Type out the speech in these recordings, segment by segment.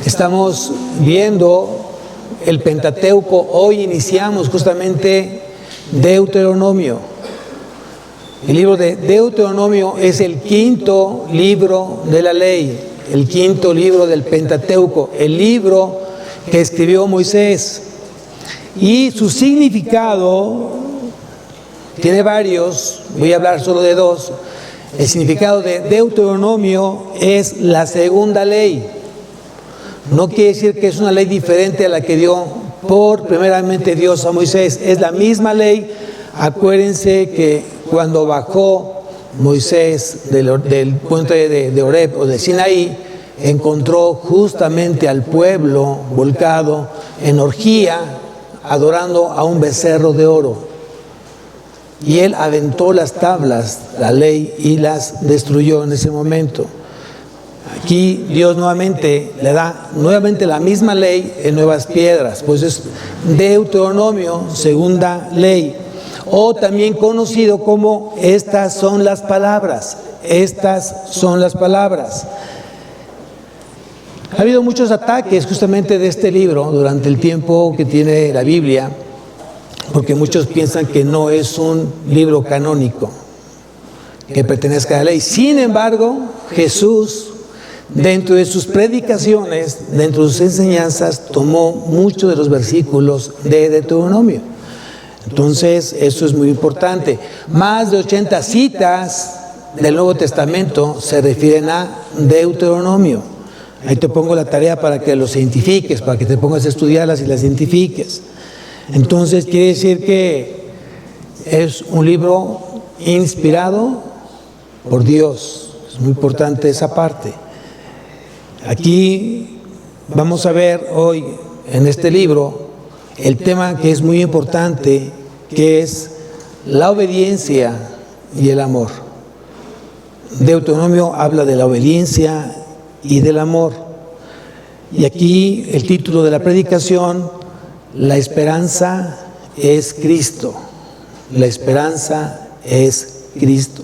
Estamos viendo el Pentateuco. Hoy iniciamos justamente Deuteronomio. El libro de Deuteronomio es el quinto libro de la ley, el quinto libro del Pentateuco, el libro que escribió Moisés. Y su significado tiene varios, voy a hablar solo de dos. El significado de Deuteronomio es la segunda ley. No quiere decir que es una ley diferente a la que dio primeramente Dios a Moisés. Es la misma ley. Acuérdense que cuando bajó Moisés del puente de Horeb o de Sinaí, encontró justamente al pueblo volcado en orgía, adorando a un becerro de oro. Y él aventó las tablas, la ley, y las destruyó en ese momento. Aquí Dios nuevamente le da la misma ley en nuevas piedras, pues es Deuteronomio, segunda ley, o también conocido como estas son las palabras. Estas son las palabras. Ha habido muchos ataques justamente de este libro durante el tiempo que tiene la Biblia, porque muchos piensan que no es un libro canónico, que pertenezca a la ley. Sin embargo, Jesús, dentro de sus predicaciones, dentro de sus enseñanzas, tomó muchos de los versículos de Deuteronomio. Entonces, eso es muy importante. Más de 80 citas del Nuevo Testamento se refieren a Deuteronomio. Ahí te pongo la tarea para que los identifiques, para que te pongas a estudiarlas y las identifiques. Entonces, quiere decir que es un libro inspirado por Dios. Es muy importante esa parte. Aquí vamos a ver hoy en este libro el tema que es muy importante, que es la obediencia y el amor. Deuteronomio habla de la obediencia y del amor. Y aquí el título de la predicación: la esperanza es Cristo. La esperanza es Cristo.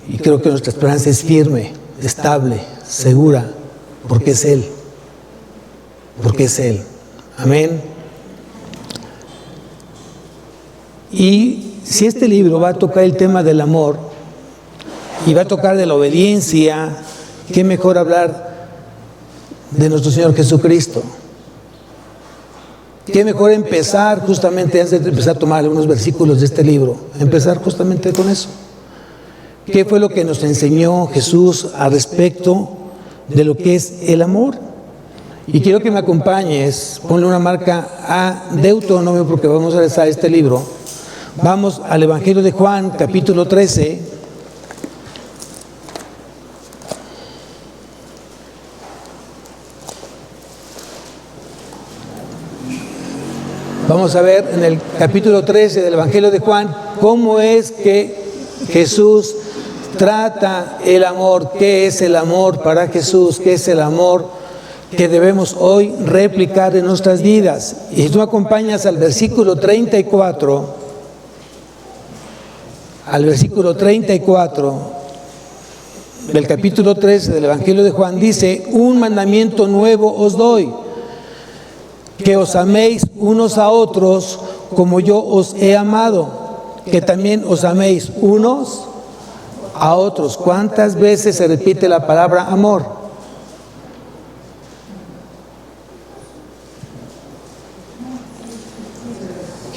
Y creo que nuestra esperanza es firme, estable, segura, porque es Él. Porque es Él. Amén. Y si este libro va a tocar el tema del amor y va a tocar de la obediencia, qué mejor hablar de nuestro Señor Jesucristo. Qué mejor empezar justamente, antes de empezar a tomar algunos versículos de este libro, empezar justamente con eso. ¿Qué fue lo que nos enseñó Jesús al respecto de lo que es el amor? Y quiero que me acompañes, ponle una marca a Deuteronomio, porque vamos a rezar este libro. Vamos al Evangelio de Juan, capítulo 13. Vamos a ver en el capítulo 13 del Evangelio de Juan cómo es que Jesús trata el amor. ¿Qué es el amor para Jesús? ¿Qué es el amor que debemos hoy replicar en nuestras vidas? Y tú acompañas al versículo 34, del capítulo 13 del Evangelio de Juan, dice: un mandamiento nuevo os doy, que os améis unos a otros como yo os he amado, que también os améis unos a otros. ¿Cuántas veces se repite la palabra amor?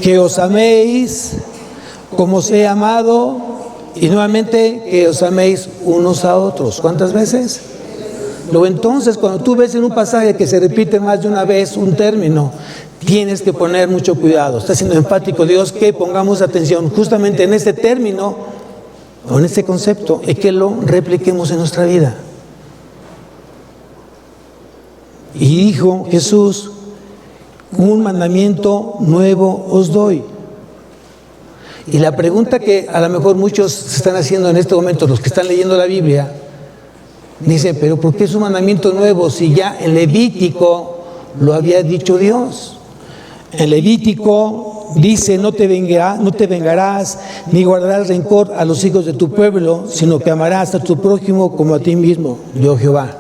Que os améis como os he amado, y nuevamente que os améis unos a otros. ¿Cuántas veces? Luego, entonces, cuando tú ves en un pasaje que se repite más de una vez un término, tienes que poner mucho cuidado. Está siendo enfático Dios que pongamos atención justamente en este término o en este concepto y que lo repliquemos en nuestra vida. Y dijo Jesús: un mandamiento nuevo os doy. Y la pregunta que a lo mejor muchos se están haciendo en este momento, los que están leyendo la Biblia, dice: pero ¿por qué es un mandamiento nuevo si ya en Levítico lo había dicho Dios? En Levítico dice, no te vengarás, ni guardarás rencor a los hijos de tu pueblo, sino que amarás a tu prójimo como a ti mismo, yo Jehová.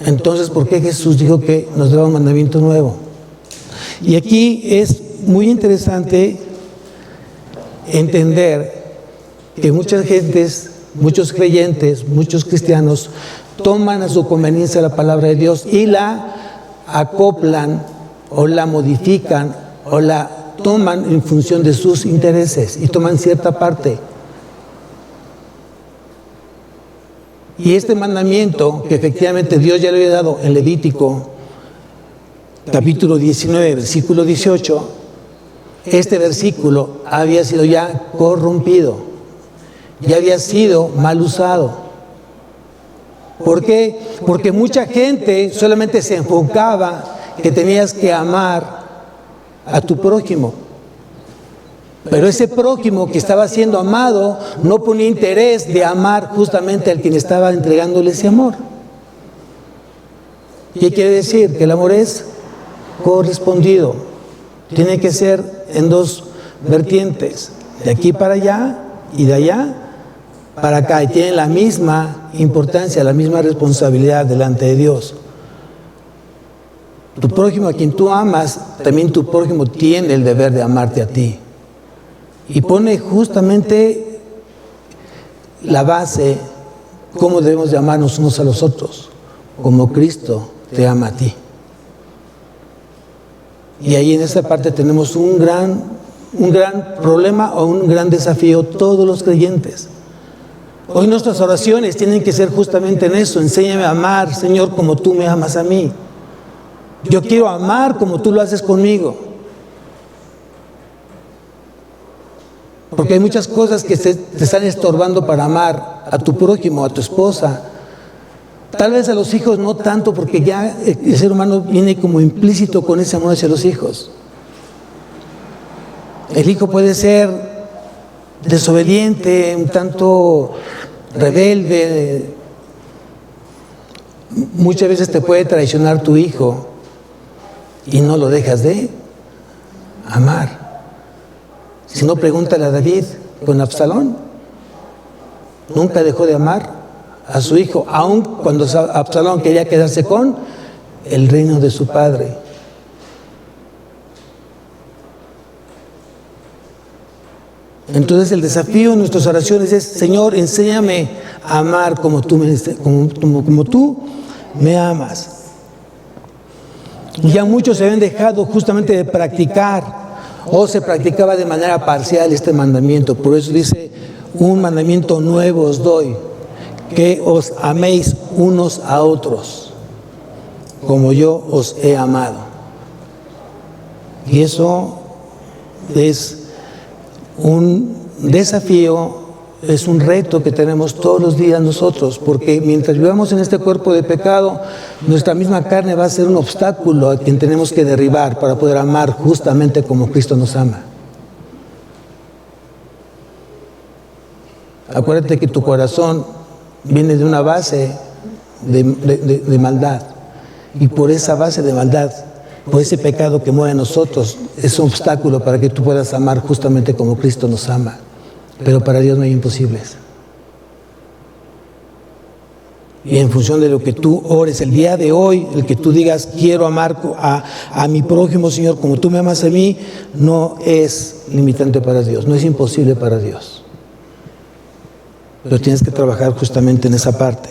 Entonces, ¿por qué Jesús dijo que nos daba un mandamiento nuevo? Y aquí es muy interesante entender que muchas gentes, muchos creyentes, muchos cristianos toman a su conveniencia la palabra de Dios y la acoplan o la modifican o la toman en función de sus intereses y toman cierta parte. Y este mandamiento que efectivamente Dios ya le había dado en Levítico capítulo 19, versículo 18, este versículo había sido ya corrompido, ya había sido mal usado. ¿Por qué? Porque mucha gente solamente se enfocaba que tenías que amar a tu prójimo. Pero ese prójimo que estaba siendo amado no ponía interés de amar justamente al quien estaba entregándole ese amor. ¿Qué quiere decir? Que el amor es correspondido. Tiene que ser en dos vertientes, de aquí para allá y de allá para acá. Y tiene la misma importancia, la misma responsabilidad delante de Dios. Tu prójimo a quien tú amas, también tu prójimo tiene el deber de amarte a ti. Y pone justamente la base, cómo debemos de amarnos unos a los otros, como Cristo te ama a ti. Y ahí en esta parte tenemos un gran problema o un gran desafío todos los creyentes. Hoy nuestras oraciones tienen que ser justamente en eso. Enséñame a amar, Señor, como tú me amas a mí. Yo quiero amar como tú lo haces conmigo. Porque hay muchas cosas que te están estorbando para amar a tu prójimo, a tu esposa. Tal vez a los hijos no tanto, porque ya el ser humano viene como implícito con ese amor hacia los hijos. El hijo puede ser desobediente, un tanto rebelde. Muchas veces te puede traicionar tu hijo y no lo dejas de amar. Si no, pregúntale a David con Absalón. Nunca dejó de amar a su hijo, aun cuando Absalón quería quedarse con el reino de su padre. Entonces el desafío en nuestras oraciones es: Señor, enséñame a amar como tú me amas. Y ya muchos se habían dejado justamente de practicar, o se practicaba de manera parcial este mandamiento. Por eso dice: un mandamiento nuevo os doy, que os améis unos a otros, como yo os he amado. Y eso es un desafío, es un reto que tenemos todos los días nosotros, porque mientras vivamos en este cuerpo de pecado, nuestra misma carne va a ser un obstáculo a quien tenemos que derribar para poder amar justamente como Cristo nos ama. Acuérdate que tu corazón viene de una base de maldad, y por esa base de maldad, por ese pecado que mueve en nosotros, es un obstáculo para que tú puedas amar justamente como Cristo nos ama. Pero para Dios no hay imposibles. Y en función de lo que tú ores el día de hoy, el que tú digas: quiero amar a mi prójimo, Señor, como tú me amas a mí, no es limitante para Dios, no es imposible para Dios. Pero tienes que trabajar justamente en esa parte.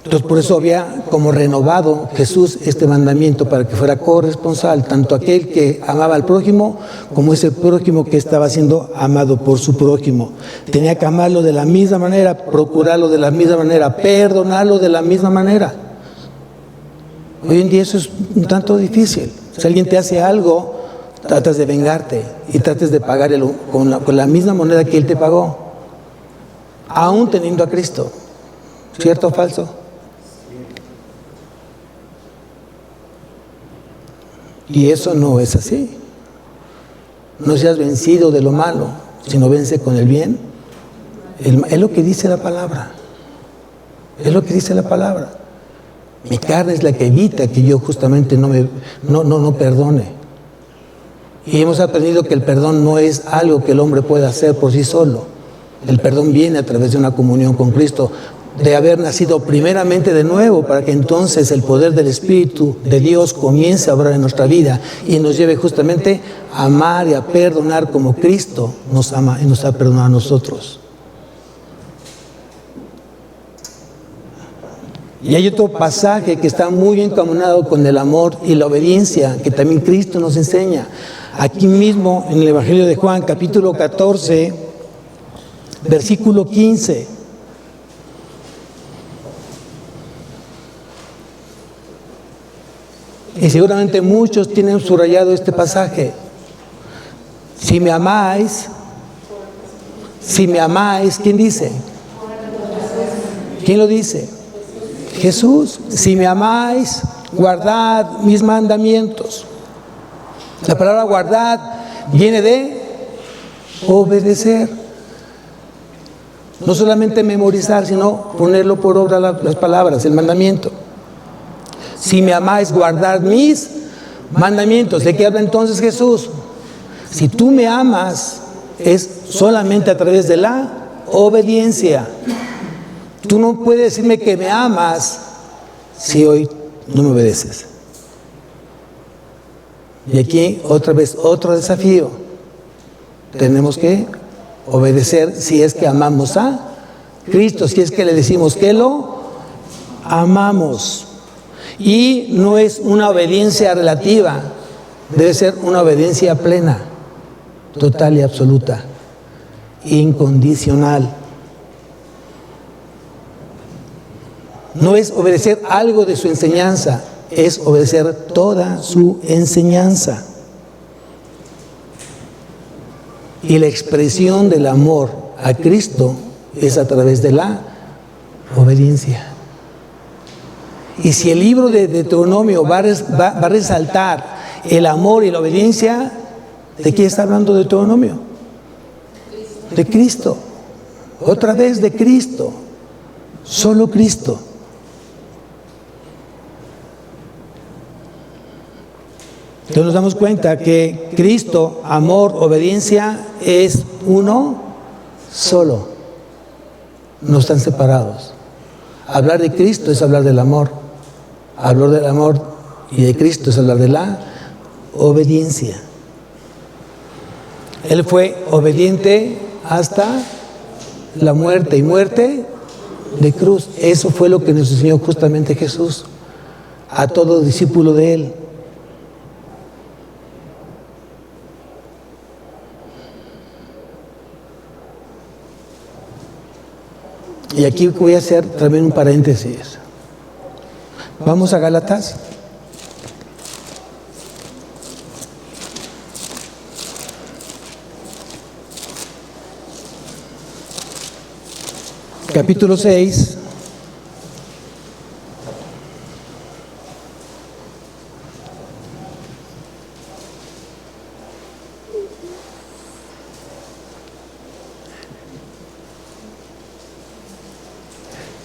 Entonces, por eso había como renovado Jesús este mandamiento para que fuera corresponsal, tanto aquel que amaba al prójimo como ese prójimo que estaba siendo amado por su prójimo. Tenía que amarlo de la misma manera, procurarlo de la misma manera, perdonarlo de la misma manera. Hoy en día eso es un tanto difícil. Si alguien te hace algo, tratas de vengarte y tratas de pagarlo con la misma moneda que él te pagó, aún teniendo a Cristo. ¿Cierto o falso? Y eso no es así. No seas vencido de lo malo, sino vence con el bien. Es lo que dice la palabra. Es lo que dice la palabra. Mi carne es la que evita que yo justamente no perdone. Y hemos aprendido que el perdón no es algo que el hombre pueda hacer por sí solo. El perdón viene a través de una comunión con Cristo, de haber nacido primeramente de nuevo, para que entonces el poder del Espíritu de Dios comience a obrar en nuestra vida y nos lleve justamente a amar y a perdonar como Cristo nos ama y nos ha perdonado a nosotros. Y hay otro pasaje que está muy encaminado con el amor y la obediencia, que también Cristo nos enseña. Aquí mismo en el Evangelio de Juan, capítulo 14, versículo 15. Y seguramente muchos tienen subrayado este pasaje. Si me amáis, ¿quién dice? ¿Quién lo dice? Jesús. Si me amáis, guardad mis mandamientos. La palabra guardad viene de obedecer. No solamente memorizar, sino ponerlo por obra las palabras, el mandamiento. Si me amáis, guardad mis mandamientos. ¿De qué habla entonces Jesús? Si tú me amas, es solamente a través de la obediencia. Tú no puedes decirme que me amas si hoy no me obedeces. Y aquí otra vez otro desafío. Tenemos que obedecer si es que amamos a Cristo, si es que le decimos que lo amamos. Y no es una obediencia relativa, debe ser una obediencia plena, total y absoluta, incondicional. No es obedecer algo de su enseñanza, es obedecer toda su enseñanza. Y la expresión del amor a Cristo es a través de la obediencia. Y si el libro de Deuteronomio va a resaltar el amor y la obediencia, ¿de quién está hablando Deuteronomio? De Cristo. Otra vez de Cristo. Solo Cristo. Entonces nos damos cuenta que Cristo, amor, obediencia, es uno solo. No están separados. Hablar de Cristo es hablar del amor. Hablar del amor y de Cristo es hablar de la obediencia. Él fue obediente hasta la muerte y muerte de cruz. Eso fue lo que nos enseñó justamente Jesús a todo discípulo de Él. Y aquí voy a hacer también un paréntesis. Vamos a Gálatas. Capítulo 6.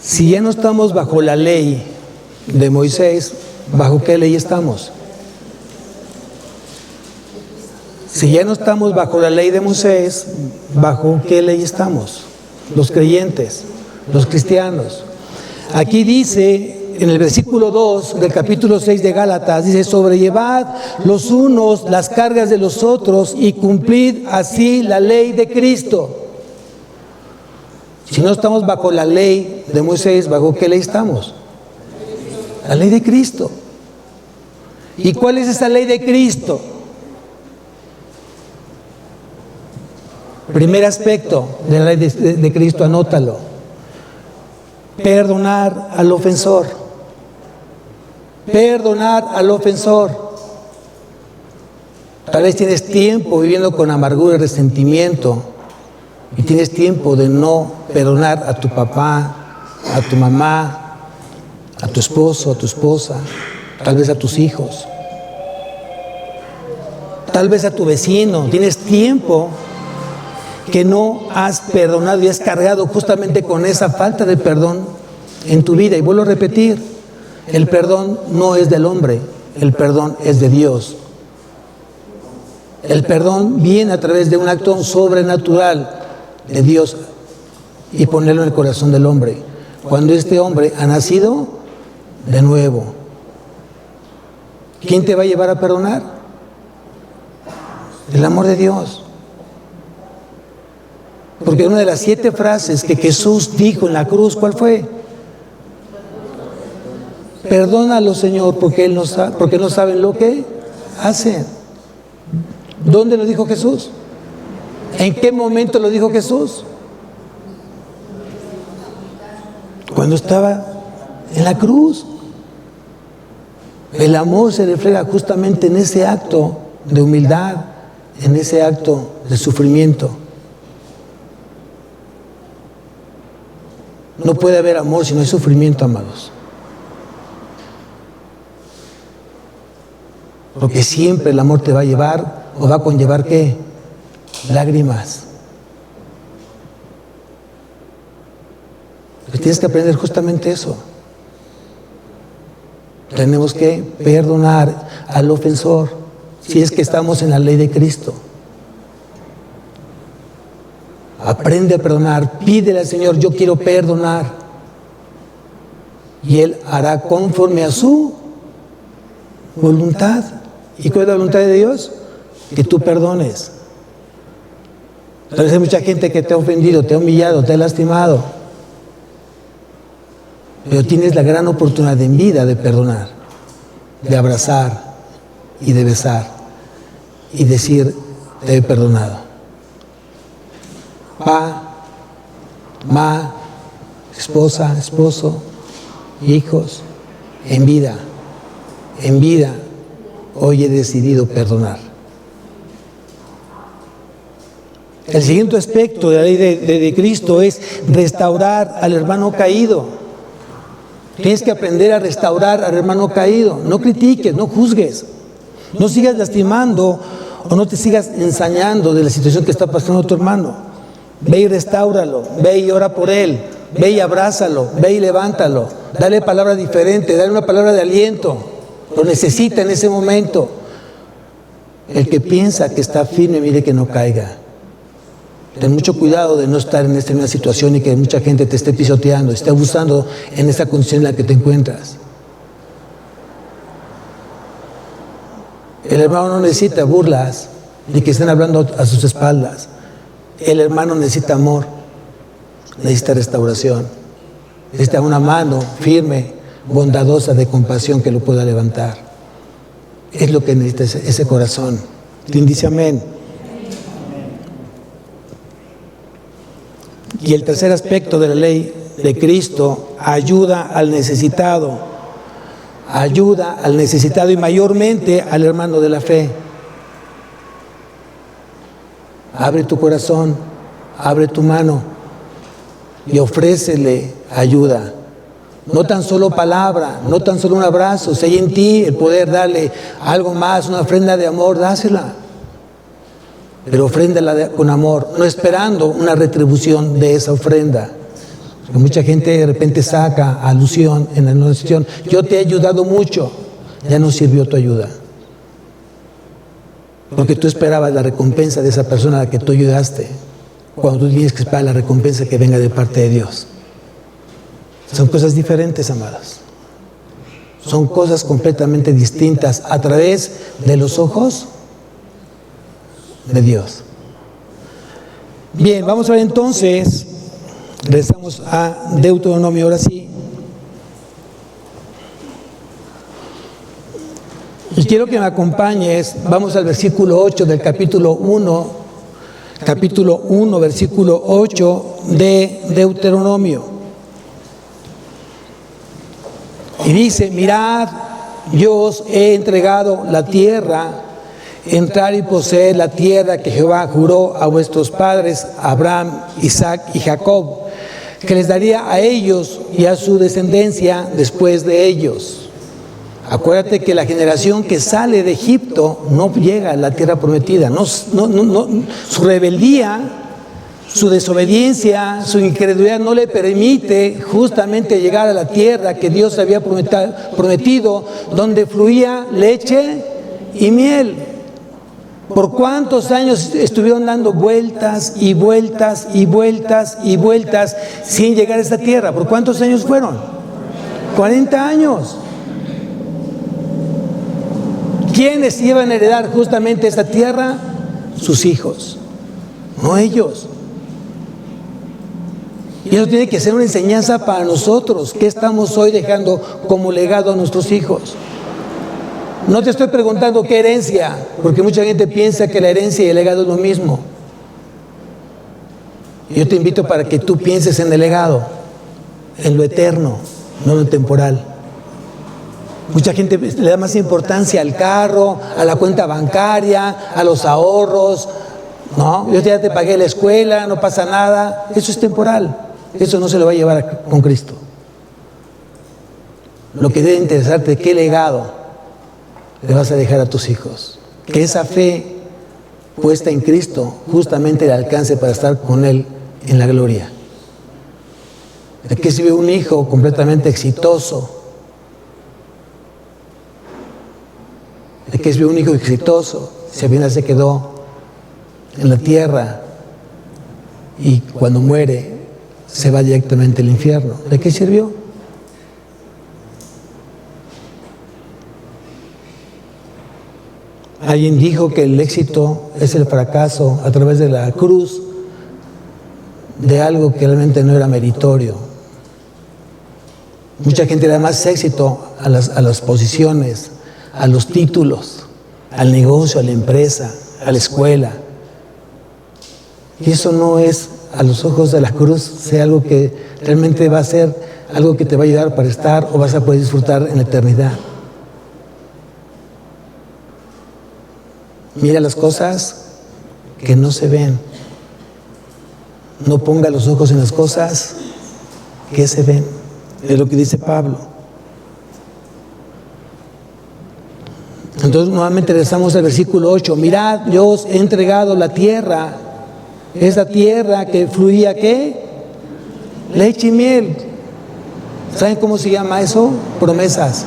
Si ya no estamos bajo la ley de Moisés, ¿bajo qué ley estamos? Si ya no estamos bajo la ley de Moisés, ¿bajo qué ley estamos? Los creyentes, los cristianos. Aquí dice, en el versículo 2 del capítulo 6 de Gálatas, dice: sobrellevad los unos las cargas de los otros y cumplid así la ley de Cristo. Si no estamos bajo la ley de Moisés, ¿bajo qué ley estamos? La ley de Cristo. ¿Y cuál es esa ley de Cristo? Primer aspecto de la ley de Cristo, anótalo. Perdonar al ofensor. Perdonar al ofensor. Tal vez tienes tiempo viviendo con amargura y resentimiento. Y tienes tiempo de no perdonar a tu papá, a tu mamá, a tu esposo, a tu esposa, tal vez a tus hijos, tal vez a tu vecino. Tienes tiempo que no has perdonado y has cargado justamente con esa falta de perdón en tu vida. Y vuelvo a repetir, El perdón no es del hombre, el perdón es de Dios. El perdón viene a través de un acto sobrenatural de Dios y ponerlo en el corazón del hombre. Cuando este hombre ha nacido de nuevo. ¿Quién te va a llevar a perdonar? El amor de Dios. Porque una de las 7 frases que Jesús dijo en la cruz, ¿cuál fue? Perdónalo, Señor, porque no saben lo que hacen. ¿Dónde lo dijo Jesús? ¿En qué momento lo dijo Jesús? Cuando estaba en la cruz. El amor se refleja justamente en ese acto de humildad, en ese acto de sufrimiento. No puede haber amor si no hay sufrimiento, amados. Porque siempre el amor te va a llevar, o va a conllevar, ¿qué? Lágrimas. Pero tienes que aprender justamente eso. Tenemos que perdonar al ofensor, si es que estamos en la ley de Cristo. Aprende a perdonar, pídele al Señor, yo quiero perdonar. Y Él hará conforme a su voluntad. ¿Y cuál es la voluntad de Dios? Que tú perdones. Tal vez hay mucha gente que te ha ofendido, te ha humillado, te ha lastimado. Pero tienes la gran oportunidad en vida de perdonar, de abrazar y de besar y decir, te he perdonado. Pa, ma, esposa, esposo, hijos, en vida, hoy he decidido perdonar. El siguiente aspecto de la ley de Cristo es restaurar al hermano caído. Tienes que aprender a restaurar al hermano caído. No critiques, no juzgues, no sigas lastimando o no te sigas ensañando de la situación que está pasando tu hermano. Ve y restáuralo, ve y ora por él, ve y abrázalo, ve y levántalo, dale palabras diferentes, dale una palabra de aliento. Lo necesita en ese momento. El que piensa que está firme, mire que no caiga. Ten mucho cuidado de no estar en esta misma situación y que mucha gente te esté pisoteando, esté abusando en esa condición en la que te encuentras. El hermano no necesita burlas ni que estén hablando a sus espaldas. El hermano necesita amor, necesita restauración, necesita una mano firme, bondadosa, de compasión que lo pueda levantar. Es lo que necesita ese corazón. ¿Quién dice amén? Y el tercer aspecto de la ley de Cristo, ayuda al necesitado. Ayuda al necesitado y mayormente al hermano de la fe. Abre tu corazón, abre tu mano y ofrécele ayuda. No tan solo palabra, no tan solo un abrazo. Si hay en ti el poder darle algo más, una ofrenda de amor, dásela. Pero ofréndala con amor, no esperando una retribución de esa ofrenda. Porque mucha gente de repente saca alusión en la anunciación. Yo te he ayudado mucho, ya no sirvió tu ayuda. Porque tú esperabas la recompensa de esa persona a la que tú ayudaste, cuando tú tienes que esperar la recompensa que venga de parte de Dios. Son cosas diferentes, amados. Son cosas completamente distintas a través de los ojos de Dios. Bien, vamos a ver entonces, regresamos a Deuteronomio, ahora sí. Y quiero que me acompañes, vamos al versículo 8 del capítulo 1, versículo 8 de Deuteronomio. Y dice, mirad, yo os he entregado la tierra, entrar y poseer la tierra que Jehová juró a vuestros padres, Abraham, Isaac y Jacob, que les daría a ellos y a su descendencia después de ellos. Acuérdate que la generación que sale de Egipto no llega a la tierra prometida. Su rebeldía Su desobediencia, su incredulidad no le permite justamente llegar a la tierra que Dios había prometido, donde fluía leche y miel. ¿Por cuántos años estuvieron dando vueltas y vueltas y vueltas y vueltas sin llegar a esta tierra? ¿Por cuántos años fueron? 40 años. ¿Quiénes iban a heredar justamente esta tierra? Sus hijos, no ellos. Y eso tiene que ser una enseñanza para nosotros. ¿Qué estamos hoy dejando como legado a nuestros hijos? No te estoy preguntando qué herencia, porque mucha gente piensa que la herencia y el legado es lo mismo. Yo te invito para que tú pienses en el legado, en lo eterno, no en lo temporal. Mucha gente le da más importancia al carro, a la cuenta bancaria, a los ahorros. No, yo ya te pagué la escuela, no pasa nada. Eso es temporal. Eso no se lo va a llevar con Cristo. Lo que debe interesarte, ¿qué legado le vas a dejar a tus hijos? Que esa fe puesta en Cristo justamente le alcance para estar con Él en la gloria. ¿De qué sirve un hijo completamente exitoso? ¿De qué sirve un hijo exitoso si apenas se quedó en la tierra y cuando muere se va directamente al infierno? ¿De qué sirvió? Alguien dijo que el éxito es el fracaso a través de la cruz de algo que realmente no era meritorio. Mucha gente le da más éxito a las posiciones, a los títulos, al negocio, a la empresa, a la escuela. Y eso no es, a los ojos de la cruz, sea algo que realmente va a ser algo que te va a ayudar para estar o vas a poder disfrutar en la eternidad. Mira las cosas que no se ven. No ponga los ojos en las cosas que se ven. Es lo que dice Pablo. Entonces nuevamente regresamos al versículo 8. Mirad, yo os he entregado la tierra. Esa tierra que fluía, ¿qué? Leche y miel. ¿Saben cómo se llama eso? Promesas.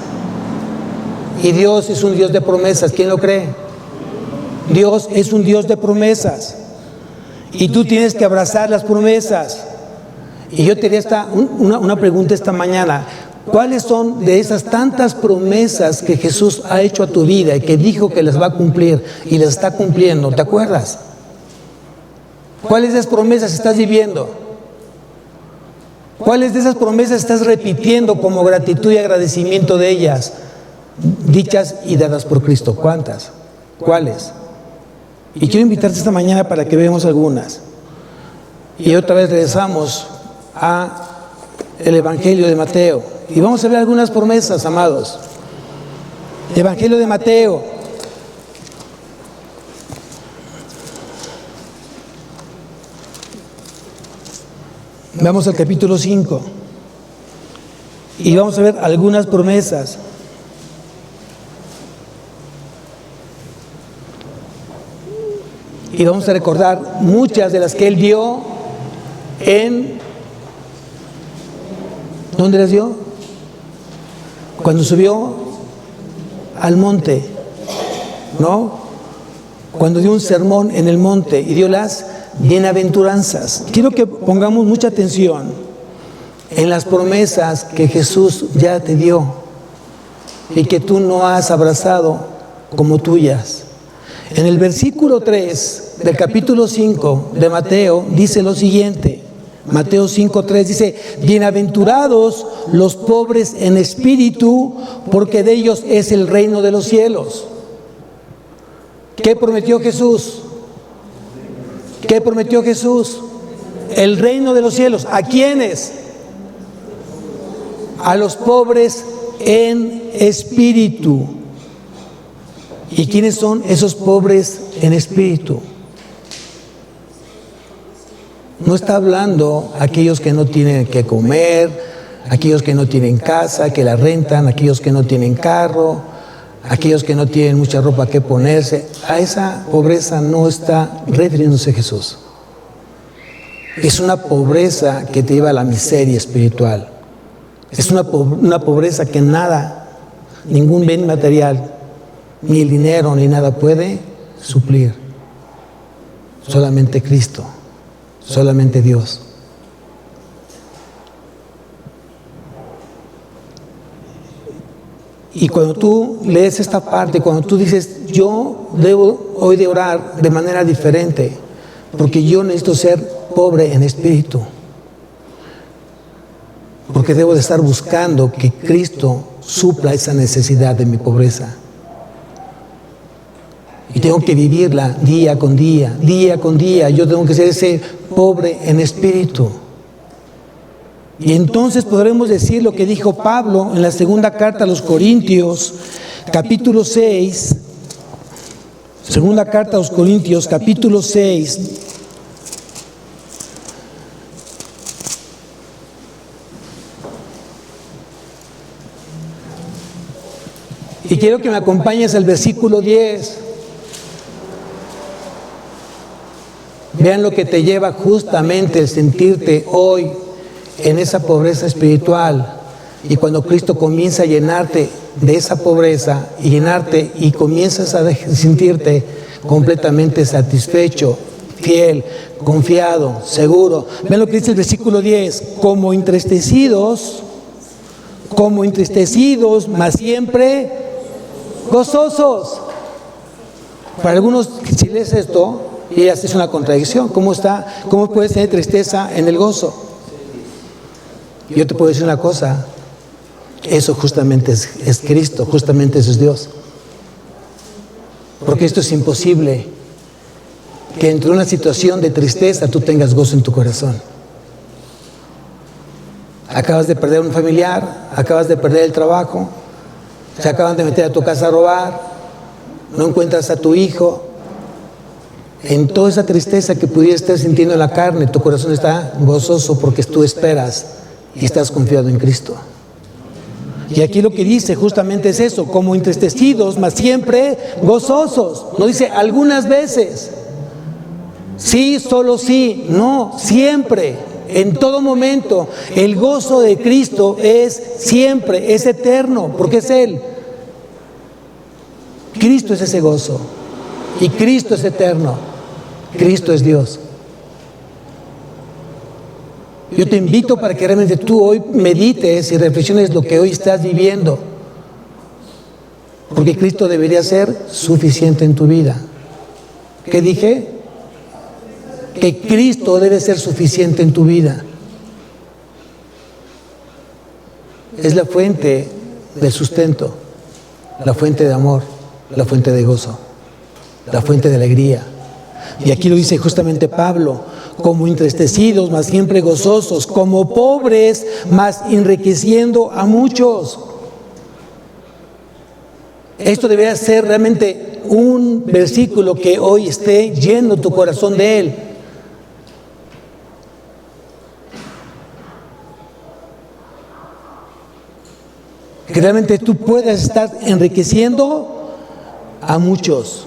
Y Dios es un Dios de promesas. ¿Quién lo cree? Dios es un Dios de promesas. Y tú tienes que abrazar las promesas. Y yo te haría una pregunta esta mañana. ¿Cuáles son de esas tantas promesas que Jesús ha hecho a tu vida y que dijo que las va a cumplir y las está cumpliendo? ¿Te acuerdas? ¿Cuáles de esas promesas estás viviendo? ¿Cuáles de esas promesas estás repitiendo como gratitud y agradecimiento de ellas, dichas y dadas por Cristo? ¿Cuántas? ¿Cuáles? Y quiero invitarte esta mañana para que veamos algunas. Y otra vez regresamos a el Evangelio de Mateo. Y vamos a ver algunas promesas, amados. Evangelio de Mateo. Vamos al capítulo 5. Y vamos a ver algunas promesas. Y vamos a recordar muchas de las que Él dio en... ¿Dónde las dio? Cuando subió al monte, ¿no? Cuando dio un sermón en el monte y dio las bienaventuranzas. Quiero que pongamos mucha atención en las promesas que Jesús ya te dio y que tú no has abrazado como tuyas. En el versículo 3 del capítulo 5 de Mateo dice lo siguiente. Mateo 5:3 dice: bienaventurados los pobres en espíritu, porque de ellos es el reino de los cielos. ¿Qué prometió Jesús? ¿Qué prometió Jesús? El reino de los cielos. ¿A quiénes? A los pobres en espíritu. ¿Y quiénes son esos pobres en espíritu? No está hablando aquellos que no tienen que comer, aquellos que no tienen casa, que la rentan, aquellos que no tienen carro, aquellos que no tienen mucha ropa que ponerse. A esa pobreza no está refiriéndose Jesús. Es una pobreza que te lleva a la miseria espiritual. Es una pobreza que nada, ningún bien material, ni el dinero, ni nada puede suplir. Solamente Cristo, solamente Dios. Y cuando tú lees esta parte, cuando tú dices, yo debo hoy de orar de manera diferente, porque yo necesito ser pobre en espíritu, porque debo de estar buscando que Cristo supla esa necesidad de mi pobreza. Y tengo que vivirla día con día, día con día. Yo tengo que ser ese pobre en espíritu. Y entonces podremos decir lo que dijo Pablo en la segunda carta a los Corintios, capítulo 6. Segunda carta a los Corintios, capítulo 6. Y quiero que me acompañes al versículo 10. Vean lo que te lleva justamente el sentirte hoy en esa pobreza espiritual. Y cuando Cristo comienza a llenarte de esa pobreza y llenarte y comienzas a sentirte completamente satisfecho, fiel, confiado, seguro. Vean lo que dice el versículo 10. Como entristecidos, mas siempre gozosos. Para algunos, si lees esto, y es una contradicción. ¿Cómo puedes tener tristeza en el gozo? Yo te puedo decir una cosa, eso justamente es Cristo, justamente eso es Dios. Porque esto es imposible, que entre una situación de tristeza tú tengas gozo en tu corazón. Acabas de perder a un familiar, acabas de perder el trabajo, se acaban de meter a tu casa a robar, no encuentras a tu hijo. En toda esa tristeza que pudieras estar sintiendo en la carne, tu corazón está gozoso porque tú esperas y estás confiado en Cristo. Y aquí lo que dice justamente es eso, como entristecidos, mas siempre gozosos. No dice algunas veces, sí, solo sí, no, siempre, en todo momento. El gozo de Cristo es siempre, es eterno, porque es Él. Cristo es ese gozo. Y Cristo es eterno. Cristo es Dios. Yo te invito para que realmente tú hoy medites y reflexiones lo que hoy estás viviendo. Porque Cristo debería ser suficiente en tu vida. ¿Qué dije? Que Cristo debe ser suficiente en tu vida. Es la fuente del sustento, la fuente de amor, la fuente de gozo, la fuente de alegría. Y aquí lo dice justamente Pablo, como entristecidos, mas siempre gozosos, como pobres, mas enriqueciendo a muchos. Esto debería ser realmente un versículo que hoy esté lleno tu corazón de Él. Que realmente tú puedas estar enriqueciendo a muchos.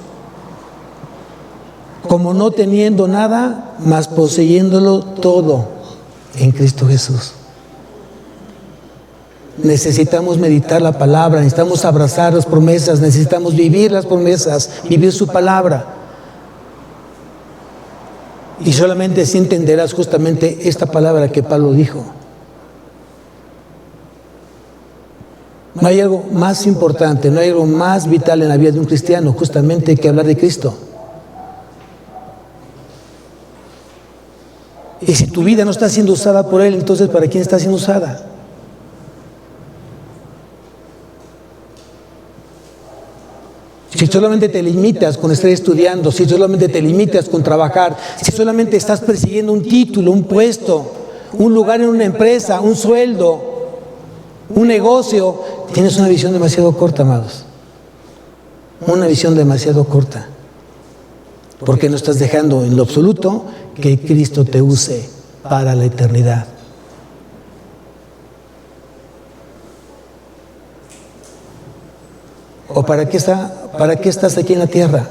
Como no teniendo nada, mas poseyéndolo todo en Cristo Jesús. Necesitamos meditar la palabra, necesitamos abrazar las promesas, necesitamos vivir las promesas, vivir su palabra. Y solamente así entenderás justamente esta palabra que Pablo dijo. No hay algo más importante, no hay algo más vital en la vida de un cristiano, justamente que hablar de Cristo. Y si tu vida no está siendo usada por Él, entonces ¿para quién está siendo usada? Si solamente te limitas con estar estudiando, si solamente te limitas con trabajar, si solamente estás persiguiendo un título, un puesto, un lugar en una empresa, un sueldo, un negocio, tienes una visión demasiado corta, amados. Una visión demasiado corta. Porque no estás dejando en lo absoluto que Cristo te use para la eternidad. ¿O para qué estás aquí en la tierra?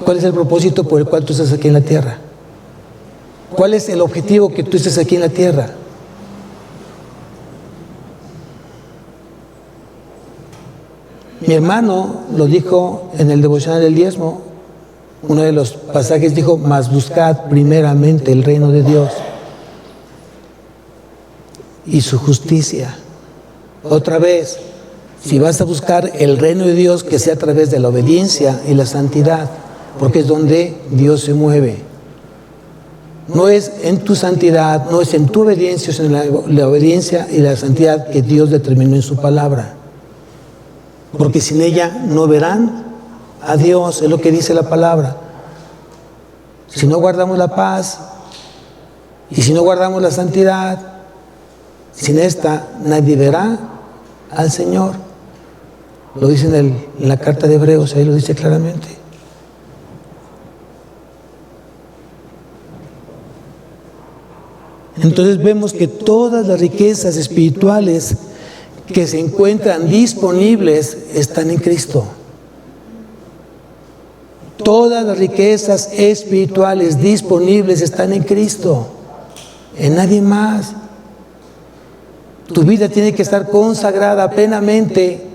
¿Cuál es el propósito por el cual tú estás aquí en la tierra? ¿Cuál es el objetivo que tú estés aquí en la tierra? Mi hermano lo dijo en el devocional del diezmo. Uno de los pasajes dijo: mas buscad primeramente el reino de Dios y su justicia. Otra vez, si vas a buscar el reino de Dios, que sea a través de la obediencia y la santidad, porque es donde Dios se mueve. No es en tu santidad, no es en tu obediencia, es en la obediencia y la santidad que Dios determinó en su palabra. Porque sin ella no verán a Dios, es lo que dice la palabra. Si no guardamos la paz y si no guardamos la santidad, sin esta nadie verá al Señor. Lo dice en la carta de Hebreos, ahí lo dice claramente. Entonces vemos que todas las riquezas espirituales que se encuentran disponibles están en Cristo. Todas las riquezas espirituales disponibles están en Cristo, en nadie más. Tu vida tiene que estar consagrada plenamente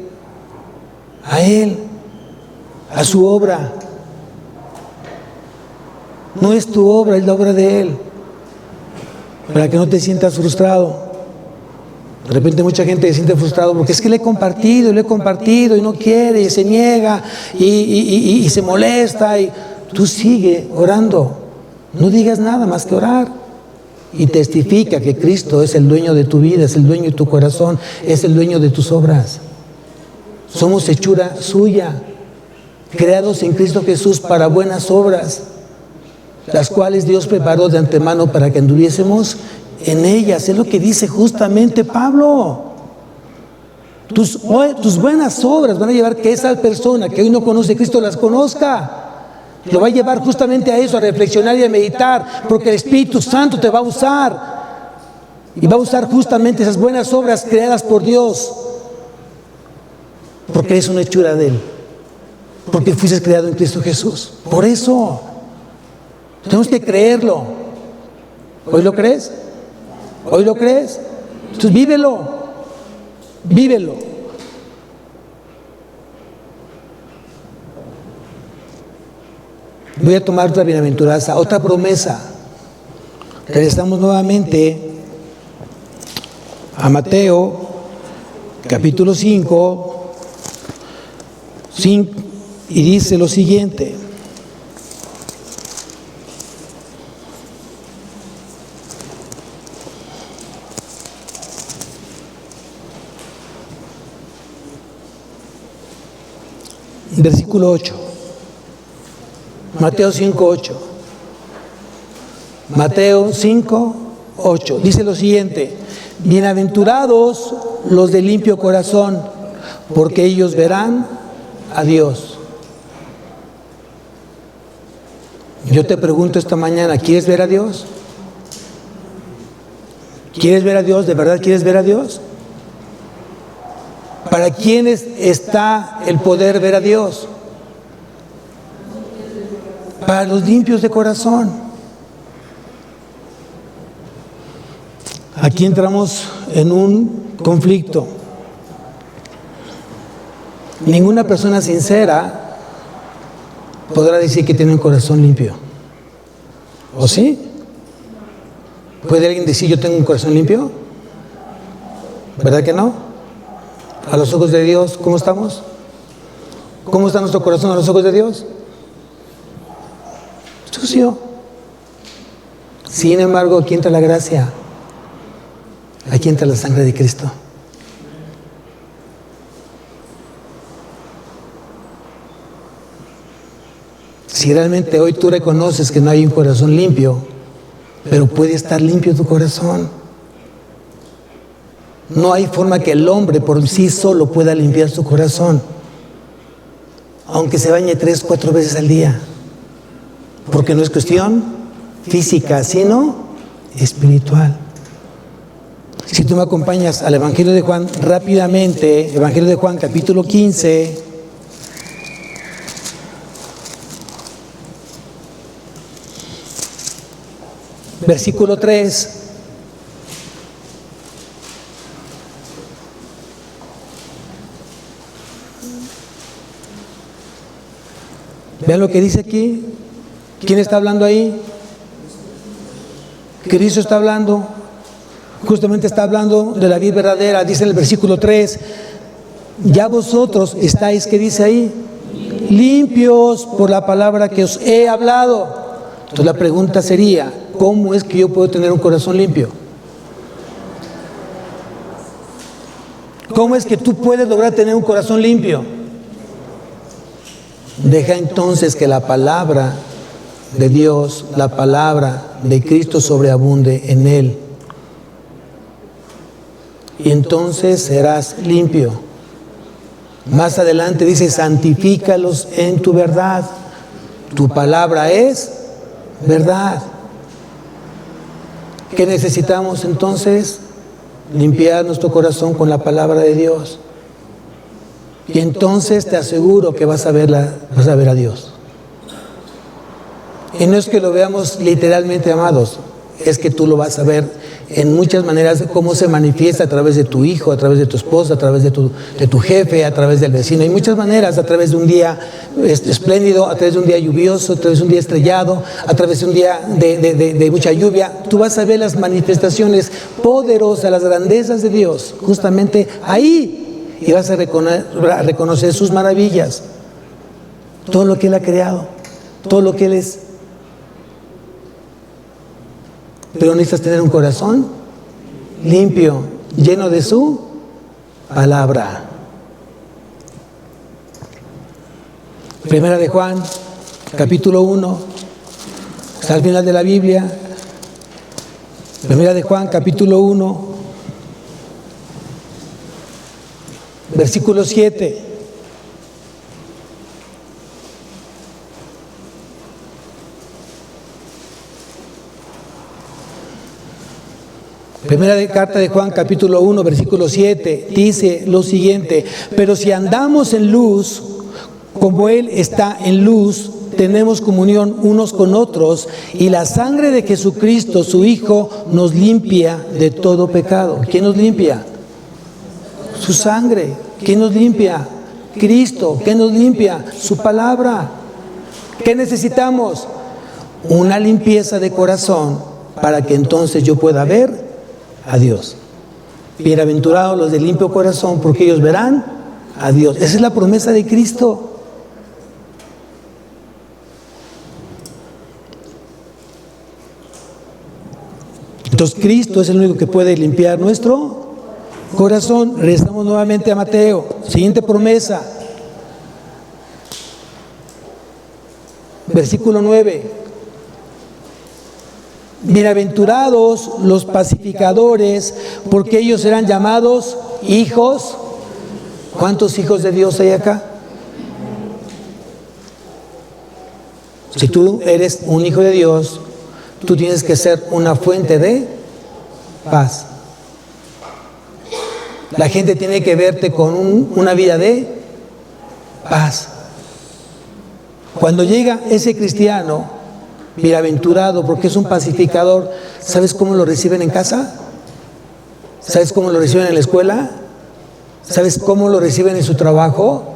a Él, a su obra. No es tu obra, es la obra de Él. Para que no te sientas frustrado. De repente mucha gente se siente frustrado porque es que le he compartido y no quiere, y se niega y se molesta. Y tú sigue orando. No digas nada más que orar. Y testifica que Cristo es el dueño de tu vida, es el dueño de tu corazón, es el dueño de tus obras. Somos hechura suya, creados en Cristo Jesús para buenas obras, las cuales Dios preparó de antemano para que anduviésemos en ellas. Es lo que dice justamente Pablo. Tus buenas obras van a llevar que esa persona que hoy no conoce a Cristo las conozca. Lo va a llevar justamente a eso, a reflexionar y a meditar, porque el Espíritu Santo te va a usar. Y va a usar justamente esas buenas obras creadas por Dios. Porque eres una hechura de Él. Porque fuiste creado en Cristo Jesús. Por eso tenemos que creerlo. ¿Hoy lo crees? ¿Hoy lo crees? Entonces vívelo. Vívelo. Voy a tomar otra bienaventuranza, otra promesa. Regresamos nuevamente a Mateo, capítulo 5, y dice lo siguiente. Versículo 8. Mateo 5:8. Mateo 5:8. Dice lo siguiente: bienaventurados los de limpio corazón, porque ellos verán a Dios. Yo te pregunto esta mañana, ¿quieres ver a Dios? ¿Quieres ver a Dios? ¿De verdad quieres ver a Dios? ¿Para quiénes está el poder ver a Dios? Para los limpios de corazón. Aquí entramos en un conflicto. Ninguna persona sincera podrá decir que tiene un corazón limpio. ¿O sí? ¿Puede alguien decir yo tengo un corazón limpio? ¿Verdad que no? A los ojos de Dios, ¿cómo estamos? ¿Cómo está nuestro corazón a los ojos de Dios? Sucio. Sin embargo, aquí entra la gracia. Aquí entra la sangre de Cristo. Si realmente hoy tú reconoces que no hay un corazón limpio, pero puede estar limpio tu corazón. No hay forma que el hombre por sí solo pueda limpiar su corazón, aunque se bañe 3, 4 veces al día. Porque no es cuestión física, sino espiritual. Si tú me acompañas al Evangelio de Juan rápidamente, Evangelio de Juan capítulo 15. versículo 3. Vean lo que dice aquí. ¿Quién está hablando ahí? Cristo está hablando. Justamente está hablando de la vid verdadera. Dice en el versículo 3: ya vosotros estáis, ¿qué dice ahí? Limpios por la palabra que os he hablado. Entonces la pregunta sería: ¿cómo es que yo puedo tener un corazón limpio? ¿Cómo es que tú puedes lograr tener un corazón limpio? Deja entonces que la palabra de Dios, la palabra de Cristo sobreabunde en él. Y entonces serás limpio. Más adelante dice: santifícalos en tu verdad. Tu palabra es verdad. ¿Qué necesitamos entonces? Limpiar nuestro corazón con la palabra de Dios. Y entonces te aseguro que vas a ver a Dios. Y no es que lo veamos literalmente, amados, es que tú lo vas a ver en muchas maneras, cómo se manifiesta a través de tu hijo, a través de tu esposa, a través de tu jefe, a través del vecino. Hay muchas maneras: a través de un día espléndido, a través de un día lluvioso, a través de un día estrellado, a través de un día de mucha lluvia. Tú vas a ver las manifestaciones poderosas, las grandezas de Dios, justamente ahí. Y vas a reconocer sus maravillas, todo lo que Él ha creado, todo lo que Él es. Pero necesitas tener un corazón limpio, lleno de su palabra. Primera de Juan, capítulo 1, está al final de la Biblia. Primera de Juan, capítulo 1, versículo 7. Primera carta de Juan, capítulo 1, versículo 7, dice lo siguiente: pero si andamos en luz, como Él está en luz, tenemos comunión unos con otros, y la sangre de Jesucristo, su Hijo, nos limpia de todo pecado. ¿Quién nos limpia? Su sangre. ¿Quién nos limpia? Cristo. ¿Quién nos limpia? Su palabra. ¿Qué necesitamos? Una limpieza de corazón para que entonces yo pueda ver a Dios. Bienaventurados los de limpio corazón, porque ellos verán a Dios. Esa es la promesa de Cristo. Entonces Cristo es el único que puede limpiar nuestro corazón. Regresamos nuevamente a Mateo. Siguiente promesa. Versículo 9. Bienaventurados los pacificadores, porque ellos serán llamados hijos. ¿Cuántos hijos de Dios hay acá? Si tú eres un hijo de Dios, tú tienes que ser una fuente de paz. La gente tiene que verte con una vida de paz. Cuando llega ese cristiano, bienaventurado, porque es un pacificador, ¿sabes cómo lo reciben en casa? ¿Sabes cómo lo reciben en la escuela? ¿Sabes cómo lo reciben en su trabajo?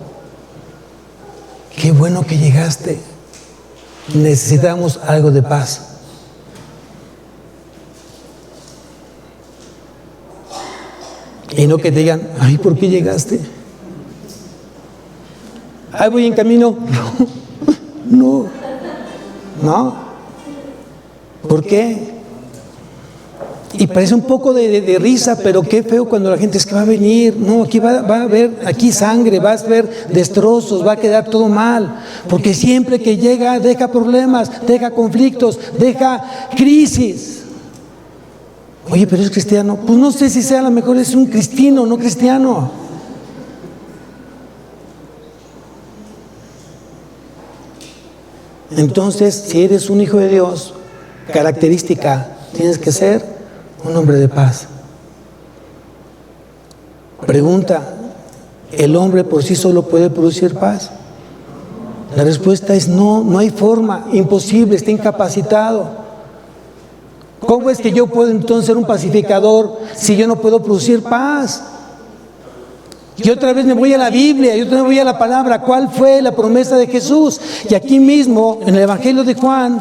Qué bueno que llegaste. Necesitamos algo de paz. Y no que te digan: ay, ¿por qué llegaste? Ay, voy en camino. No. ¿Por qué? Y parece un poco de risa, pero qué feo cuando la gente es que va a venir. No, aquí va a haber aquí sangre, va a haber destrozos, va a quedar todo mal. Porque siempre que llega deja problemas, deja conflictos, deja crisis. Oye, pero es cristiano. Pues no sé si sea, a lo mejor es un cristiano, no cristiano. Entonces, si eres un hijo de Dios, característica, tienes que ser un hombre de paz. Pregunta: ¿el hombre por sí solo puede producir paz? La respuesta es no, no hay forma, imposible, está incapacitado. ¿Cómo es que yo puedo entonces ser un pacificador si yo no puedo producir paz? Y otra vez me voy a la Biblia, y otra vez me voy a la palabra. ¿Cuál fue la promesa de Jesús? Y aquí mismo, en el Evangelio de Juan,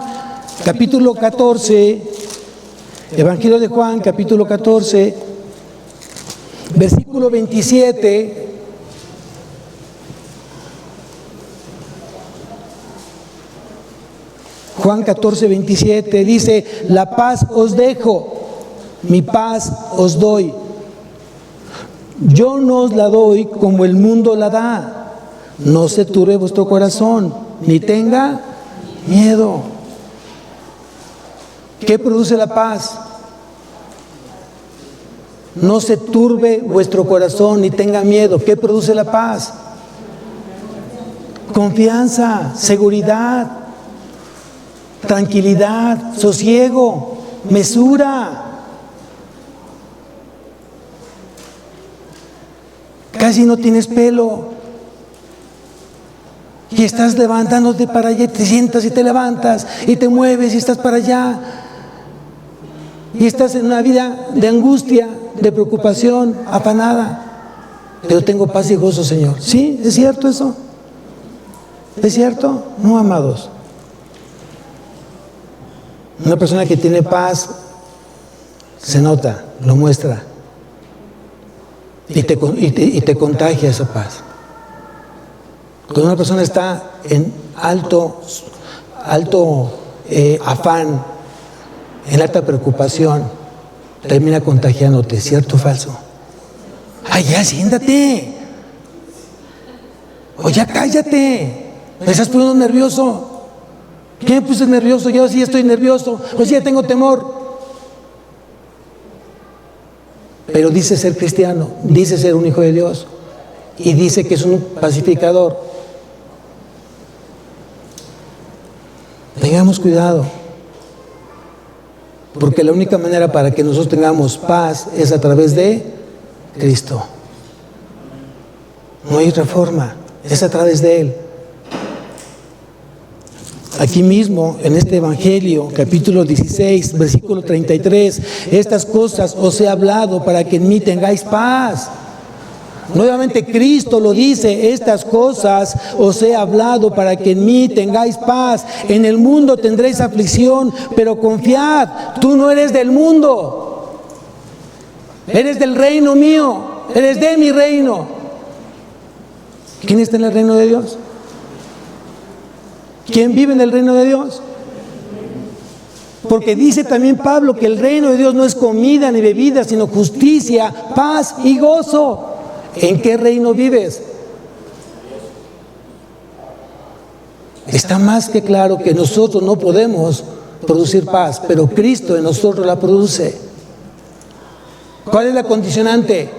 capítulo 14, Evangelio de Juan, capítulo 14, versículo 27. Juan 14, 27 dice: la paz os dejo, mi paz os doy. Yo no os la doy como el mundo la da. No se turbe vuestro corazón, ni tenga miedo. ¿Qué produce la paz? No se turbe vuestro corazón, ni tenga miedo. ¿Qué produce la paz? Confianza, seguridad, tranquilidad, sosiego, mesura. Casi no tienes pelo y estás levantándote para allá, te sientas y te levantas y te mueves y estás para allá y estás en una vida de angustia, de preocupación, afanada. Pero tengo paz y gozo, Señor. ¿Sí? ¿Es cierto eso? ¿Es cierto? No, amados. Una persona que tiene paz se nota, lo muestra y te contagia esa paz. Cuando una persona está en alto afán, en alta preocupación, termina contagiándote, ¿cierto o falso? ¡Ay, ya, siéntate! ¡O ya cállate! ¿Me estás poniendo nervioso? ¿Qué me puse nervioso? Yo sí estoy nervioso, o sí ya tengo temor. Pero dice ser cristiano, dice ser un hijo de Dios y dice que es un pacificador. Tengamos cuidado, porque la única manera para que nosotros tengamos paz es a través de Cristo. No hay otra forma, es a través de Él. Aquí mismo, en este Evangelio, capítulo 16, versículo 33, estas cosas os he hablado para que en mí tengáis paz. Nuevamente Cristo lo dice: estas cosas os he hablado para que en mí tengáis paz. En el mundo tendréis aflicción, pero confiad, tú no eres del mundo, eres del reino mío, eres de mi reino. ¿Quién está en el reino de Dios? ¿Quién vive en el reino de Dios? Porque dice también Pablo que el reino de Dios no es comida ni bebida, sino justicia, paz y gozo. ¿En qué reino vives? Está más que claro que nosotros no podemos producir paz, pero Cristo en nosotros la produce. ¿Cuál es la condicionante?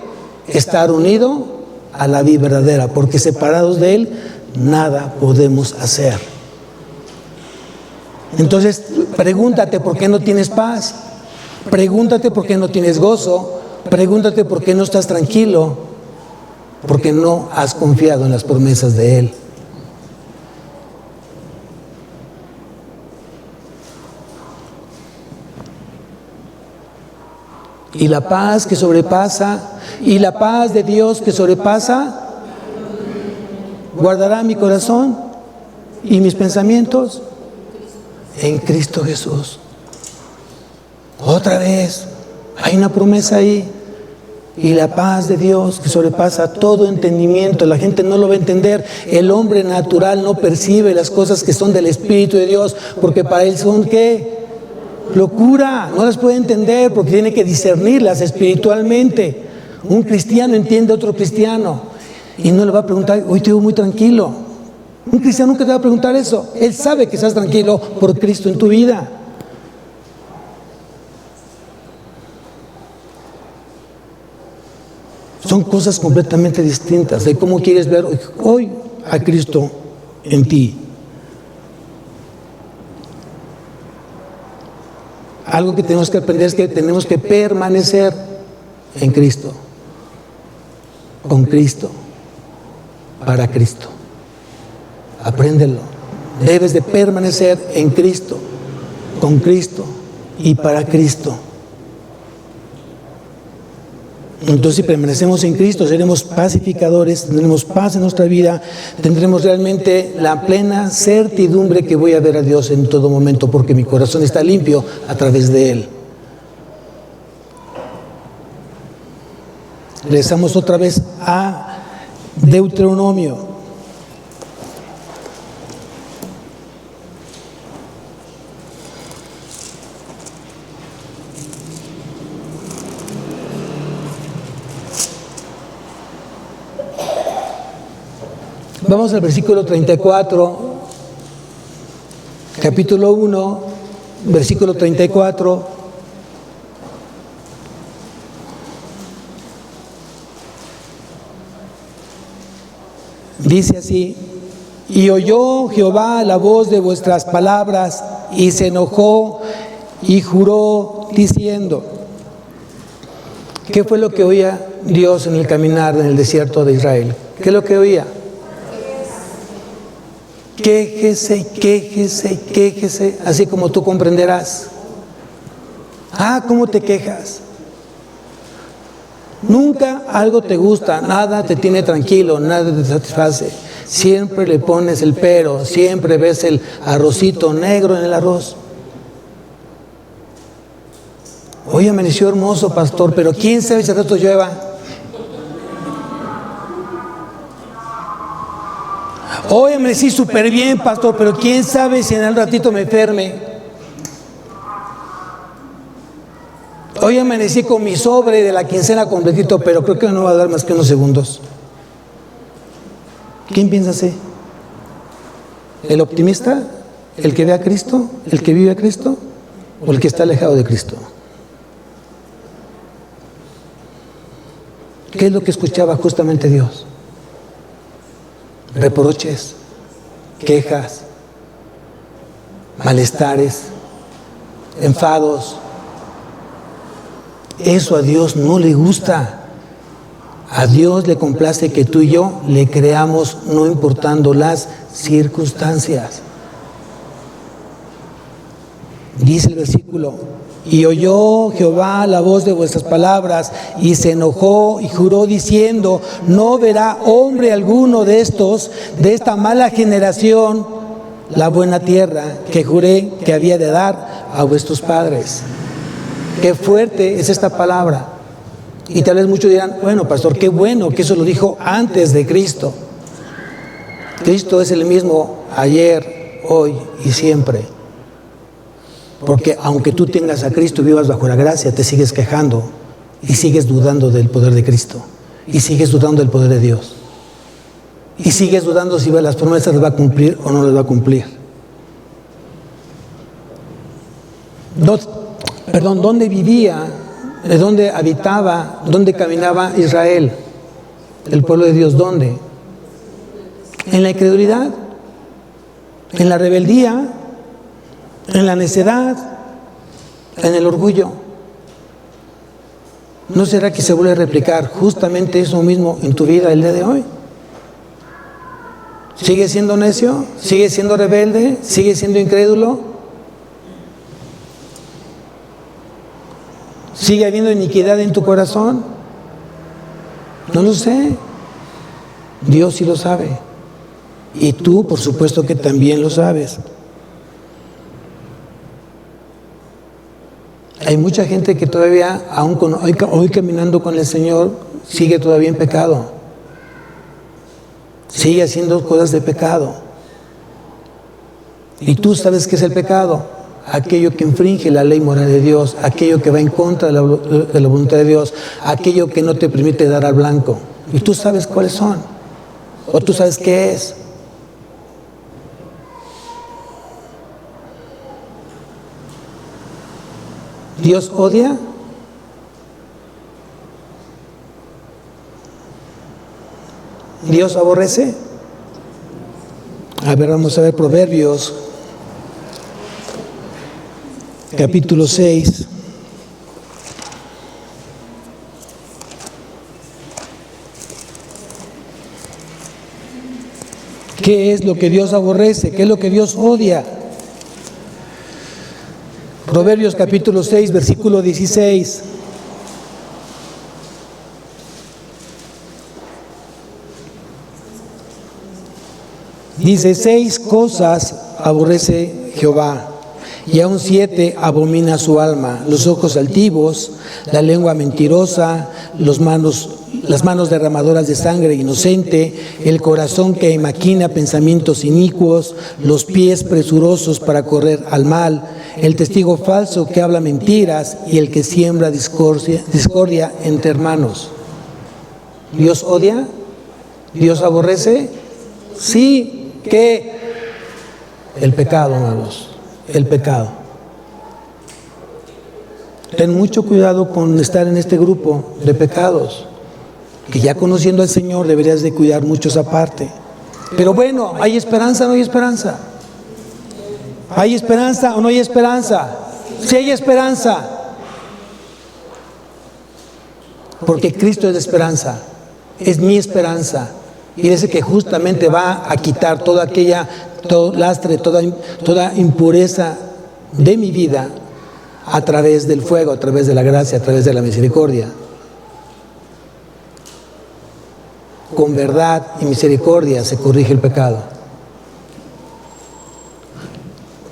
Estar unido a la vida verdadera, porque separados de Él nada podemos hacer. Entonces, pregúntate por qué no tienes paz, pregúntate por qué no tienes gozo, pregúntate por qué no estás tranquilo, porque no has confiado en las promesas de Él. Y la paz que sobrepasa, y la paz de Dios que sobrepasa, guardará mi corazón y mis pensamientos en Cristo Jesús. Otra vez, hay una promesa ahí. Y la paz de Dios que sobrepasa todo entendimiento. La gente no lo va a entender. El hombre natural no percibe las cosas que son del Espíritu de Dios, porque para él son ¿qué? Locura. No las puede entender porque tiene que discernirlas espiritualmente. Un cristiano entiende a otro cristiano y no le va a preguntar: hoy te veo muy tranquilo. Un cristiano nunca te va a preguntar eso. Él sabe que estás tranquilo por Cristo en tu vida. Son cosas completamente distintas de cómo quieres ver hoy a Cristo en ti. Algo que tenemos que aprender es que tenemos que permanecer en Cristo, con Cristo, para Cristo. Apréndelo. Debes de permanecer en Cristo, con Cristo, y para Cristo. Entonces, si permanecemos en Cristo, seremos pacificadores, tendremos paz en nuestra vida, tendremos realmente la plena certidumbre que voy a ver a Dios en todo momento, porque mi corazón está limpio a través de Él. Regresamos otra vez a Deuteronomio. Vamos al versículo 34, capítulo 1, versículo 34. Dice así: y oyó Jehová la voz de vuestras palabras, y se enojó y juró diciendo. ¿Qué fue lo que oía Dios en el caminar en el desierto de Israel? ¿Qué es lo que oía? Quéjese, quéjese, quéjese, así como tú comprenderás. ¿Cómo te quejas? Nunca algo te gusta, nada te tiene tranquilo, nada te satisface. Siempre le pones el pero, siempre ves el arrocito negro en el arroz. Hoy amaneció hermoso, pastor, pero quién sabe si al rato llueva. Hoy amanecí súper bien, pastor, pero quién sabe si en un ratito me enferme. Hoy amanecí con mi sobre de la quincena completito, pero creo que no va a dar más que unos segundos. ¿Quién piensa así? ¿El optimista? ¿El que ve a Cristo? ¿El que vive a Cristo? ¿O el que está alejado de Cristo? ¿Qué es lo que escuchaba justamente Dios? Reproches, quejas, malestares, enfados. Eso a Dios no le gusta. A Dios le complace que tú y yo le creamos, no importando las circunstancias. Dice el versículo: y oyó Jehová la voz de vuestras palabras, y se enojó y juró diciendo: no verá hombre alguno de esta mala generación, la buena tierra que juré que había de dar a vuestros padres. Qué fuerte es esta palabra. Y tal vez muchos dirán: bueno, pastor, qué bueno que eso lo dijo antes de Cristo. Cristo es el mismo ayer, hoy y siempre. Porque aunque tú tengas a Cristo y vivas bajo la gracia, te sigues quejando y sigues dudando del poder de Cristo, y sigues dudando del poder de Dios, y sigues dudando si las promesas las va a cumplir o no las va a cumplir. ¿Dónde vivía, de dónde habitaba, dónde caminaba Israel, el pueblo de Dios? ¿Dónde? En la incredulidad, en la rebeldía, en la necedad, en el orgullo. ¿No será que se vuelve a replicar justamente eso mismo en tu vida el día de hoy? ¿Sigues siendo necio? ¿Sigues siendo rebelde? ¿Sigues siendo incrédulo? ¿Sigue habiendo iniquidad en tu corazón? No lo sé. Dios sí lo sabe. Y tú, por supuesto que también lo sabes. Hay mucha gente que todavía, aún hoy caminando con el Señor, sigue todavía en pecado. Sigue haciendo cosas de pecado. Y tú sabes qué es el pecado: aquello que infringe la ley moral de Dios, aquello que va en contra de la voluntad de Dios, aquello que no te permite dar al blanco. Y tú sabes cuáles son, o tú sabes qué es. ¿Dios odia? ¿Dios aborrece? A ver, vamos a ver Proverbios, capítulo 6. ¿Qué es lo que Dios aborrece? ¿Qué es lo que Dios odia? Proverbios capítulo 6, versículo 16. Dice, 6 cosas aborrece Jehová, y aún 7 abomina su alma: los ojos altivos, la lengua mentirosa, las manos derramadoras de sangre inocente, el corazón que maquina pensamientos inicuos, los pies presurosos para correr al mal, el testigo falso que habla mentiras y el que siembra discordia entre hermanos. ¿Dios odia? ¿Dios aborrece? Sí. ¿Qué? El pecado, hermanos, el pecado. Ten mucho cuidado con estar en este grupo de pecados, que ya conociendo al Señor deberías de cuidar mucho esa parte. Pero bueno, ¿hay esperanza o no hay esperanza? ¿Hay esperanza o no hay esperanza? Sí hay esperanza, porque Cristo es la esperanza, es mi esperanza. Y dice que justamente va a quitar todo lastre, toda impureza de mi vida a través del fuego, a través de la gracia, a través de la misericordia. Con verdad y misericordia se corrige el pecado.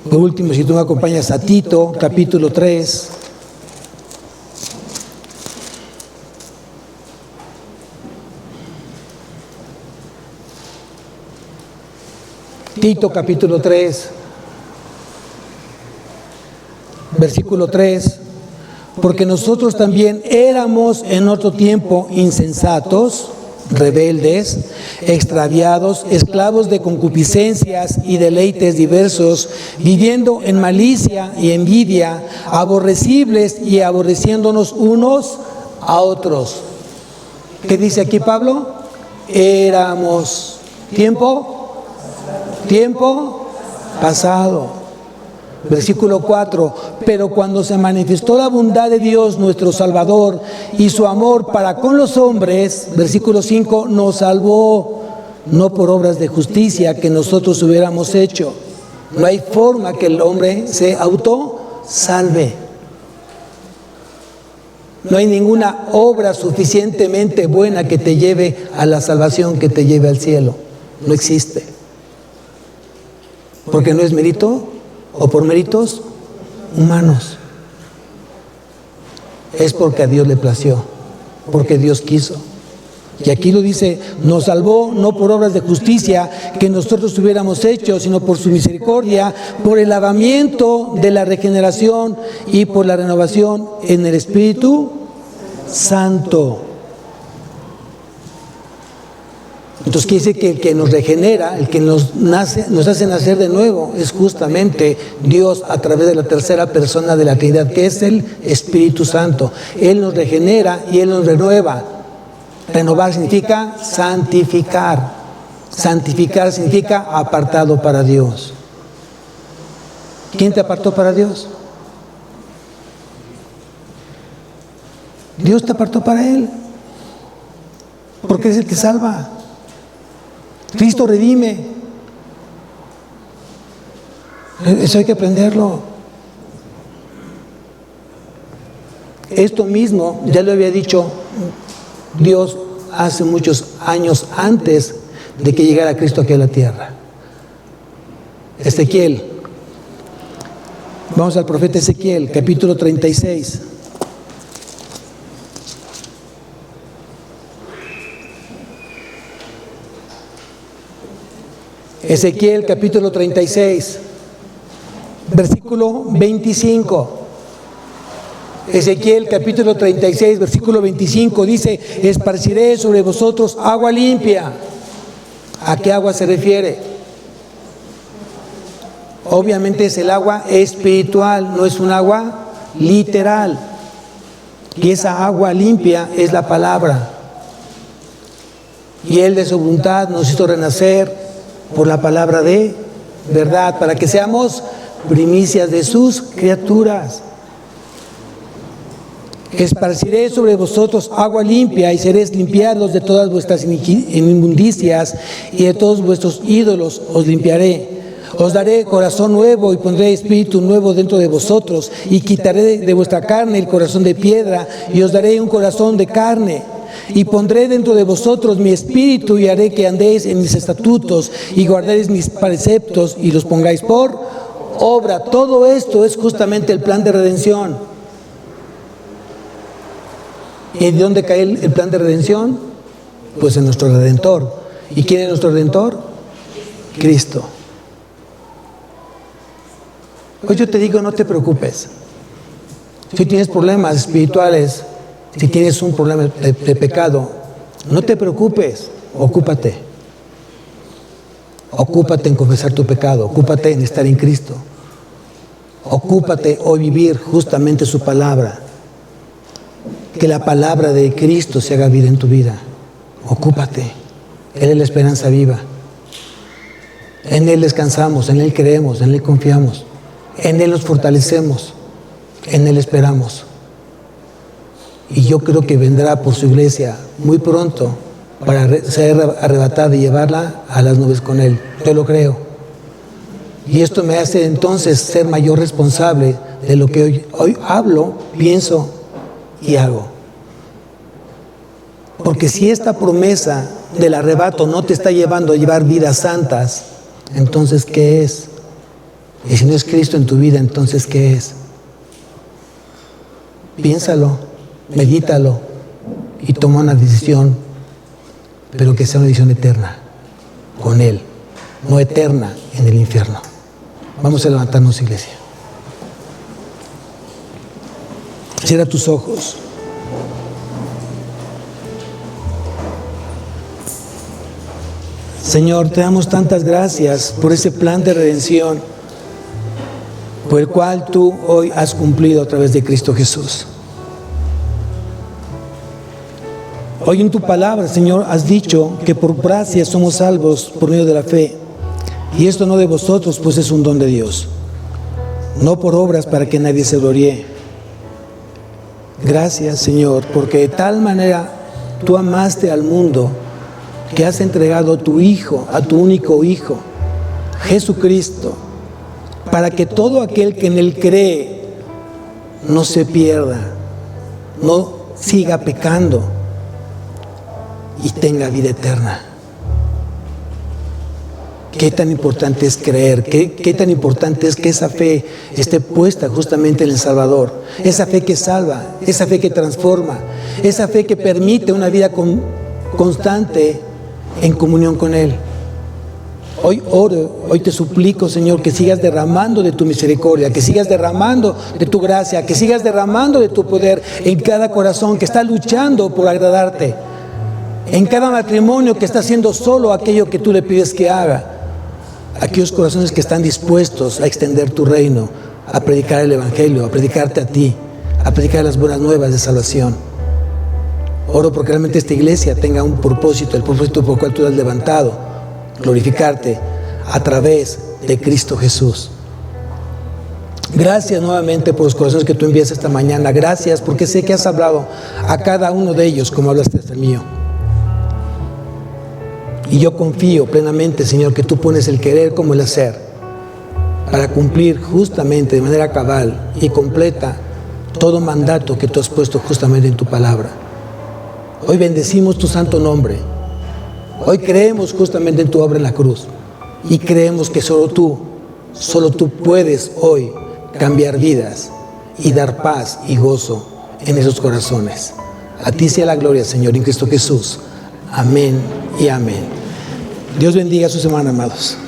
Por último, si tú me acompañas a Tito, capítulo 3. Tito capítulo 3, versículo 3, porque nosotros también éramos en otro tiempo insensatos, rebeldes, extraviados, esclavos de concupiscencias y deleites diversos, viviendo en malicia y envidia, aborrecibles y aborreciéndonos unos a otros. ¿Qué dice aquí Pablo? Éramos tiempo pasado. Versículo 4, pero cuando se manifestó la bondad de Dios nuestro Salvador y su amor para con los hombres, versículo 5, nos salvó, no por obras de justicia que nosotros hubiéramos hecho. No hay forma que el hombre se autosalve. No hay ninguna obra suficientemente buena que te lleve a la salvación, que te lleve al cielo. No existe. Porque no es mérito o por méritos humanos. Es porque a Dios le plació, porque Dios quiso. Y aquí lo dice, nos salvó no por obras de justicia que nosotros hubiéramos hecho, sino por su misericordia, por el lavamiento de la regeneración y por la renovación en el Espíritu Santo. Entonces quiere decir que el que nos regenera, el que nos hace nacer de nuevo, es justamente Dios a través de la tercera persona de la Trinidad, que es el Espíritu Santo. Él nos regenera y Él nos renueva. Renovar significa santificar. Santificar significa apartado para Dios. ¿Quién te apartó para Dios? Dios te apartó para Él, porque es el que salva. Cristo redime. Eso hay que aprenderlo. Esto mismo ya lo había dicho Dios hace muchos años antes de que llegara Cristo aquí a la tierra. Ezequiel. Vamos al profeta Ezequiel, capítulo 36. Ezequiel capítulo 36, versículo 25. Ezequiel capítulo 36, versículo 25 dice, esparciré sobre vosotros agua limpia. ¿A qué agua se refiere? Obviamente es el agua espiritual, no es un agua literal. Y esa agua limpia es la palabra. Y Él de su voluntad nos hizo renacer por la palabra de verdad, para que seamos primicias de sus criaturas. Esparciré sobre vosotros agua limpia y seréis limpiados de todas vuestras inmundicias y de todos vuestros ídolos os limpiaré. Os daré corazón nuevo y pondré espíritu nuevo dentro de vosotros, y quitaré de vuestra carne el corazón de piedra, y os daré un corazón de carne. Y pondré dentro de vosotros mi espíritu, y haré que andéis en mis estatutos, y guardéis mis preceptos, y los pongáis por obra. Todo esto es justamente el plan de redención. ¿Y de dónde cae el plan de redención? Pues en nuestro Redentor. ¿Y quién es nuestro Redentor? Cristo. Hoy yo te digo, no te preocupes. Si tienes problemas espirituales, si tienes un problema de pecado, no te preocupes, ocúpate. Ocúpate en confesar tu pecado, ocúpate en estar en Cristo. Ocúpate hoy vivir justamente su palabra. Que la palabra de Cristo se haga vida en tu vida. Ocúpate. Él es la esperanza viva. En Él descansamos, en Él creemos, en Él confiamos. En Él nos fortalecemos, en Él esperamos. Y yo creo que vendrá por su iglesia muy pronto para ser arrebatada y llevarla a las nubes con Él. Yo lo creo. Y esto me hace entonces ser mayor responsable de lo que hoy hablo, pienso y hago. Porque si esta promesa del arrebato no te está llevando a llevar vidas santas, entonces ¿qué es? Y si no es Cristo en tu vida, entonces ¿qué es? Piénsalo, medítalo y toma una decisión, pero que sea una decisión eterna con Él, no eterna en el infierno. Vamos a levantarnos, iglesia. Cierra tus ojos. Señor, te damos tantas gracias por ese plan de redención, por el cual tú hoy has cumplido a través de Cristo Jesús. Hoy en tu palabra, Señor, has dicho que por gracia somos salvos por medio de la fe. Y esto no de vosotros, pues es un don de Dios. No por obras para que nadie se gloríe. Gracias, Señor, porque de tal manera tú amaste al mundo que has entregado a tu Hijo, a tu único Hijo, Jesucristo, para que todo aquel que en Él cree no se pierda, no siga pecando y tenga vida eterna. Qué tan importante es creer, qué tan importante es que esa fe esté puesta justamente en el Salvador, esa fe que salva, esa fe que transforma, esa fe que permite una vida constante en comunión con Él. Hoy oro, hoy te suplico, Señor, que sigas derramando de tu misericordia, que sigas derramando de tu gracia, que sigas derramando de tu poder en cada corazón que está luchando por agradarte, en cada matrimonio que está haciendo solo aquello que tú le pides que haga, aquellos corazones que están dispuestos a extender tu reino, a predicar el Evangelio, a predicarte a ti, a predicar las buenas nuevas de salvación. Oro porque realmente esta iglesia tenga un propósito, el propósito por el cual tú la has levantado, glorificarte a través de Cristo Jesús. Gracias nuevamente por los corazones que tú envías esta mañana. Gracias porque sé que has hablado a cada uno de ellos como hablaste hasta el mío. Y yo confío plenamente, Señor, que tú pones el querer como el hacer para cumplir justamente de manera cabal y completa todo mandato que tú has puesto justamente en tu palabra. Hoy bendecimos tu santo nombre. Hoy creemos justamente en tu obra en la cruz. Y creemos que solo tú puedes hoy cambiar vidas y dar paz y gozo en esos corazones. A ti sea la gloria, Señor, en Cristo Jesús. Amén y amén. Dios bendiga su semana, amados.